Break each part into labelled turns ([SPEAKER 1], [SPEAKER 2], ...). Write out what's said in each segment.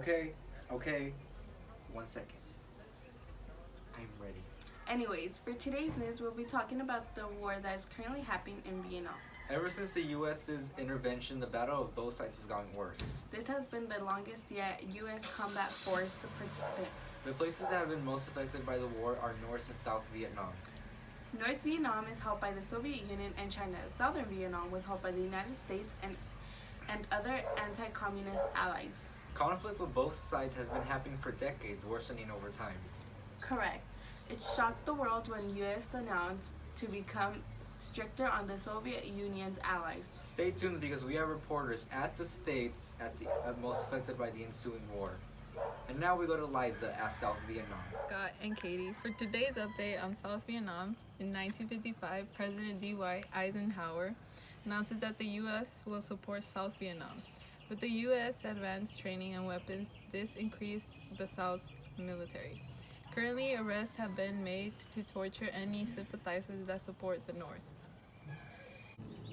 [SPEAKER 1] Okay. 1 second. I'm ready.
[SPEAKER 2] Anyways, for today's news, we'll be talking about the war that is currently happening in Vietnam.
[SPEAKER 1] Ever since the U.S.'s intervention, the battle of both sides has gotten worse.
[SPEAKER 2] This has been the longest yet U.S. combat force participant.
[SPEAKER 1] The places that have been most affected by the war are North and South Vietnam.
[SPEAKER 2] North Vietnam is held by the Soviet Union and China. Southern Vietnam was held by the United States and other anti-communist allies.
[SPEAKER 1] Conflict with both sides has been happening for decades, worsening over time.
[SPEAKER 2] Correct. It shocked the world when U.S. announced to become stricter on the Soviet Union's allies.
[SPEAKER 1] Stay tuned because we have reporters at the states most affected by the ensuing war. And now we go to Liza at South Vietnam.
[SPEAKER 3] Scott and Katie for today's update on South Vietnam. In 1955, President D.Y. Eisenhower announces that the U.S. will support South Vietnam. With the U.S. advanced training and weapons, this increased the South military. Currently, arrests have been made to torture any sympathizers that support the North.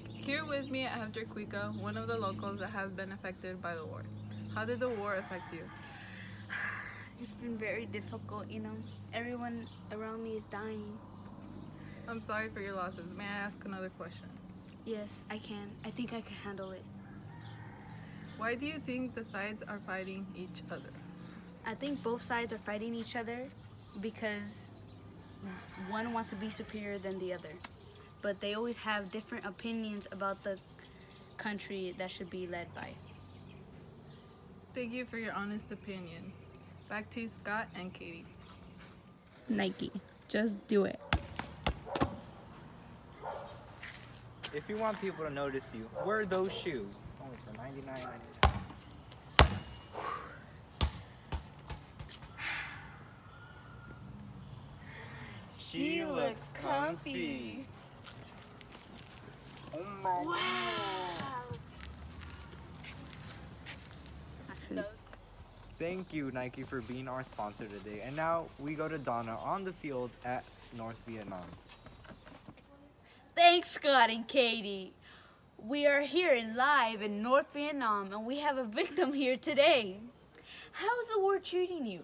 [SPEAKER 3] Here with me, I have Jerquica, one of the locals that has been affected by the war. How did the war affect you?
[SPEAKER 4] It's been very difficult, Everyone around me is dying.
[SPEAKER 3] I'm sorry for your losses. May I ask another question?
[SPEAKER 4] Yes, I can. I think I can handle it.
[SPEAKER 3] Why do you think the sides are fighting each other?
[SPEAKER 4] I think both sides are fighting each other because one wants to be superior than the other. But they always have different opinions about the country that should be led by.
[SPEAKER 3] Thank you for your honest opinion. Back to Scott and Katie.
[SPEAKER 5] Nike. Just do it.
[SPEAKER 1] If you want people to notice you, wear those shoes. Only for $99.99. She looks comfy. Oh my God. Thank you, Nike, for being our sponsor today. And now we go to Donna on the field at North Vietnam.
[SPEAKER 4] Thanks, Scott and Katie. We are here live in North Vietnam, and we have a victim here today. How's the war treating you?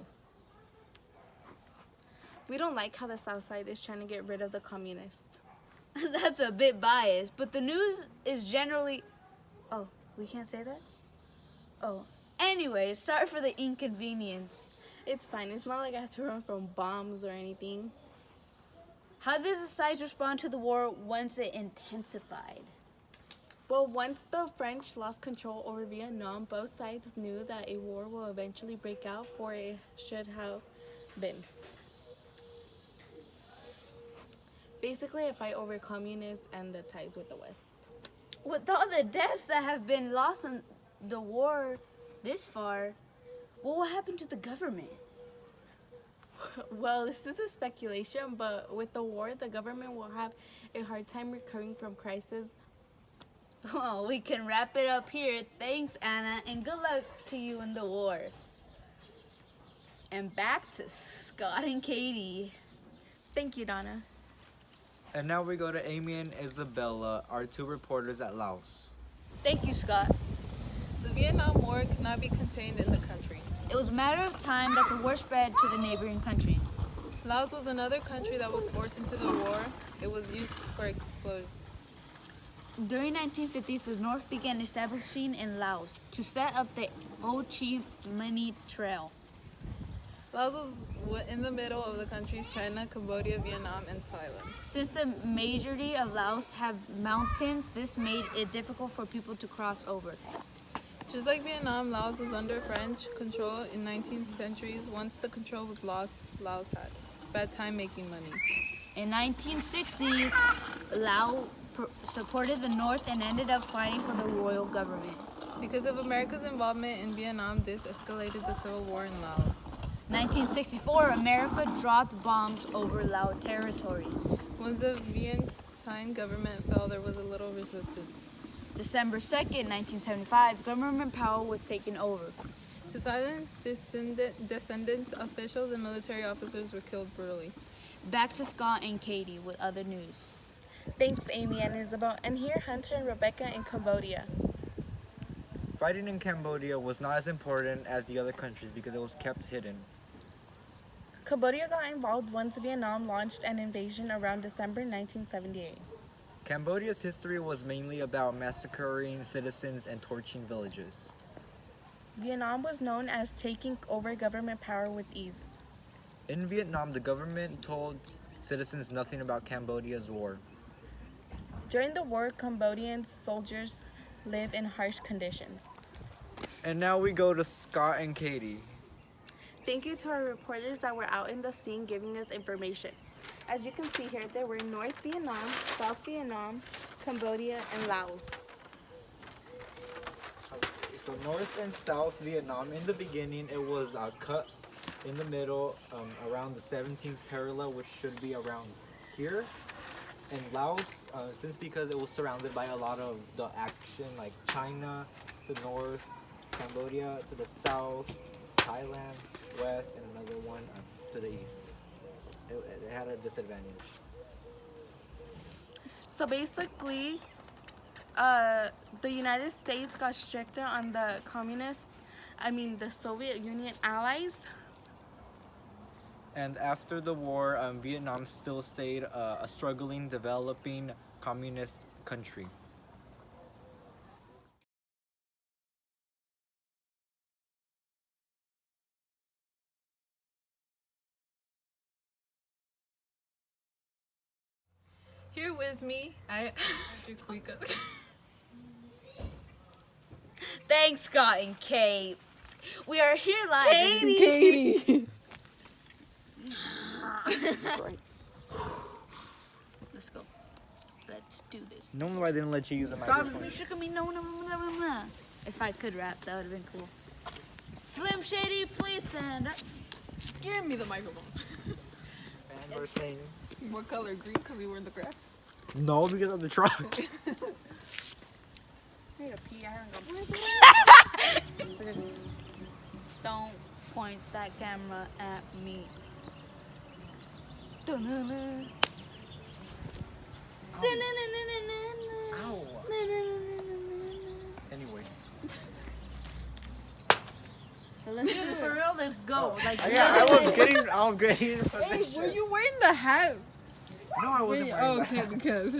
[SPEAKER 2] We don't like how the South Side is trying to get rid of the communists.
[SPEAKER 4] That's a bit biased, but the news is generally... Oh, we can't say that? Oh, anyways, sorry for the inconvenience.
[SPEAKER 2] It's fine. It's not like I had to run from bombs or anything.
[SPEAKER 4] How did the sides respond to the war once it intensified?
[SPEAKER 2] Well, once the French lost control over Vietnam, both sides knew that a war will eventually break out, or it should have been. Basically, a fight over communists and the ties with the West.
[SPEAKER 4] With all the deaths that have been lost in the war this far, what will happen to the government?
[SPEAKER 2] Well, this is a speculation, but with the war, the government will have a hard time recovering from crisis.
[SPEAKER 4] Well, we can wrap it up here. Thanks, Anna, and good luck to you in the war. And back to Scott and Katie.
[SPEAKER 2] Thank you, Donna.
[SPEAKER 1] And now we go to Amy and Isabella, our two reporters at Laos.
[SPEAKER 4] Thank you, Scott.
[SPEAKER 3] The Vietnam War could not be contained in the country.
[SPEAKER 4] It was a matter of time that the war spread to the neighboring countries.
[SPEAKER 3] Laos was another country that was forced into the war. It was used for explosion.
[SPEAKER 4] During 1950s, the North began establishing in Laos to set up the Ho Chi Minh Trail.
[SPEAKER 3] Laos was in the middle of the countries China, Cambodia, Vietnam, and Thailand.
[SPEAKER 4] Since the majority of Laos have mountains, this made it difficult for people to cross over.
[SPEAKER 3] Just like Vietnam, Laos was under French control in 19th centuries. Once the control was lost, Laos had a bad time making money.
[SPEAKER 4] In 1960s, Laos supported the North and ended up fighting for the royal government.
[SPEAKER 3] Because of America's involvement in Vietnam, this escalated the civil war in Laos.
[SPEAKER 4] 1964, America dropped bombs over Lao territory.
[SPEAKER 3] Once the Vientiane government fell, there was a little resistance.
[SPEAKER 4] December 2nd, 1975, government power was taken over.
[SPEAKER 3] To silence descendants, officials, and military officers were killed brutally.
[SPEAKER 4] Back to Scott and Katie with other news.
[SPEAKER 2] Thanks, Amy and Isabel. And here, Hunter and Rebecca in Cambodia.
[SPEAKER 1] Fighting in Cambodia was not as important as the other countries because it was kept hidden.
[SPEAKER 2] Cambodia got involved once Vietnam launched an invasion around December 1978.
[SPEAKER 1] Cambodia's history was mainly about massacring citizens and torching villages.
[SPEAKER 2] Vietnam was known as taking over government power with ease.
[SPEAKER 1] In Vietnam, the government told citizens nothing about Cambodia's war.
[SPEAKER 2] During the war, Cambodian soldiers lived in harsh conditions.
[SPEAKER 1] And now we go to Scott and Katie.
[SPEAKER 2] Thank you to our reporters that were out in the scene giving us information. As you can see here, there were North Vietnam, South Vietnam, Cambodia, and Laos.
[SPEAKER 1] So North and South Vietnam, in the beginning, it was cut in the middle around the 17th parallel, which should be around here. And Laos, because it was surrounded by a lot of the action, like China to north, Cambodia to the south, Thailand west, and another one to the east. It had a disadvantage.
[SPEAKER 2] So basically, the United States got stricter on the the Soviet Union allies.
[SPEAKER 1] And after the war, Vietnam still stayed a struggling, developing communist country.
[SPEAKER 3] Here with me, I
[SPEAKER 4] Thanks, Scott and Kate. We are here live.
[SPEAKER 2] Katie!
[SPEAKER 4] Let's go. Let's do this.
[SPEAKER 1] No wonder I didn't let you use the
[SPEAKER 4] Probably
[SPEAKER 1] microphone.
[SPEAKER 4] shook at me. No. If I could rap, that would have been cool. Slim Shady, please stand up.
[SPEAKER 3] give me the microphone.
[SPEAKER 1] And we're saying
[SPEAKER 3] What color? Green, because we were in the grass.
[SPEAKER 1] no because of the truck.
[SPEAKER 2] I need to pee. I haven't gone.
[SPEAKER 4] Don't point that camera at me.
[SPEAKER 1] Ow. Anyway.
[SPEAKER 4] So let's do it for real. Let's go. Like
[SPEAKER 1] Yeah, I was getting in
[SPEAKER 3] Hey,
[SPEAKER 1] position.
[SPEAKER 3] were you wearing the hat?
[SPEAKER 1] No, I wasn't wearing
[SPEAKER 3] Okay,
[SPEAKER 1] that.
[SPEAKER 3] because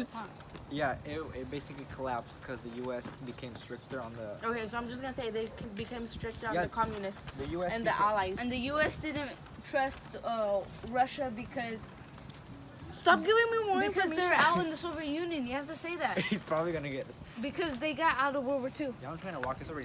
[SPEAKER 1] Yeah, it basically collapsed because the U.S. became stricter on the
[SPEAKER 2] Okay, so I'm just gonna say they became stricter on
[SPEAKER 1] Yeah.
[SPEAKER 2] the communists
[SPEAKER 1] the U.S.
[SPEAKER 2] and the allies.
[SPEAKER 4] And the U.S. didn't trust Russia because
[SPEAKER 2] Stop giving me more
[SPEAKER 4] they're
[SPEAKER 2] information.
[SPEAKER 4] out in the Soviet Union. You have to say that
[SPEAKER 1] He's probably gonna get.
[SPEAKER 4] because they got out of World War II.
[SPEAKER 1] Y'all trying to walk us over.